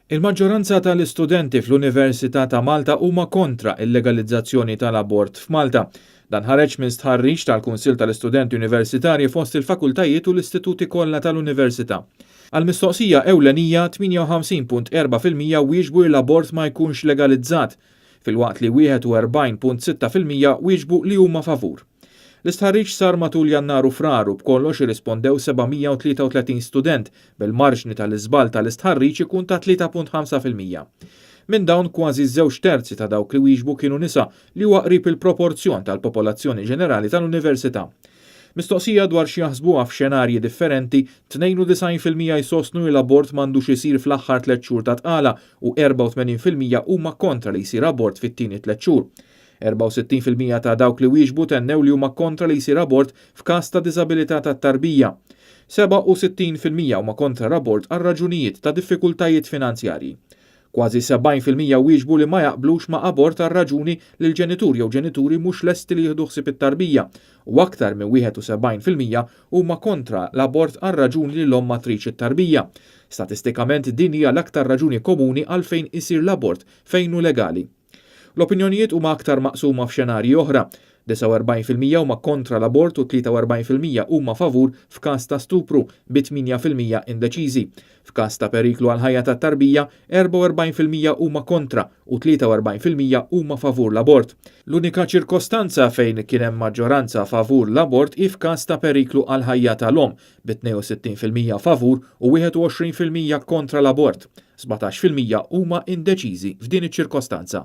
Il-maġġoranza tal-istudenti fl-Università ta' Malta huma kontra il-legalizzazzjoni tal-abort f'Malta. Dan ħareġ minn stħarriġ tal-Kunsill tal-Istudenti Universitarji fost il-fakultajiet u l-istituti kollha tal-Università. Għal-mistoqsija ewlenija 58.4% wieġbu l-abort ma jkunx legalizzat, filwaqt li 41.6% wieġbu li huma favur. L-istħarriġ sar matul Jannar u Frar b'kollox irrispondew 733 student bil-marġni tal-iżball tal-istħarriġ ikun ta' 3.5%. Minn dawn kważi żewġ terzi ta' dawk li wieġbu kienu nisa li huwa qrib il-proporzjon tal-popolazzjoni ġenerali tal-Università. Mistoqsija dwar xi jaħsbuha f'xenarji differenti, 92% jsostnu l-abort m'għandux isir fl-aħħar 3 xhur ta' tqala u 84% huma kontra li jsir abort fit-tieni 3 xhur. 64% ta' dawk li wieġbu tennew li huma kontra li jsir abort f'każ ta' diżabilità tat-tarbija. 67% huma kontra l-abort għal raġunijiet ta' diffikultajiet finanzjarji. Kważi 70% wieġbu li ma jaqblux ma' abort għal raġuni li l-ġenituri jew ġenituri mhux lesti li jieħdu ħsieb it-tarbija u aktar minn 71% huma kontra l-abort għal raġuni li l-omm ma tridx it-tarbija. Statistikament din hija l-aktar raġuni komuni għalfejn isir l-abort fejn hu legali. L-opinjonijiet huma aktar maqsuma f'xenarji oħra. 49% huma kontra l-abort u 43% huma favur f'każ ta' stupru bi 8% indeċiżi. F'każ ta' periklu għal ħajja tat-tarbija, 44% huma kontra u 43% huma favur l-abort. L-unika ċirkostanza fejn kien hemm maġġoranza favur l-abort hi f'każ ta' periklu għal ħajja tal-omm bi 62% favur u 21% kontra l-abort. 17% huma indeċiżi f'din iċ-ċirkostanza.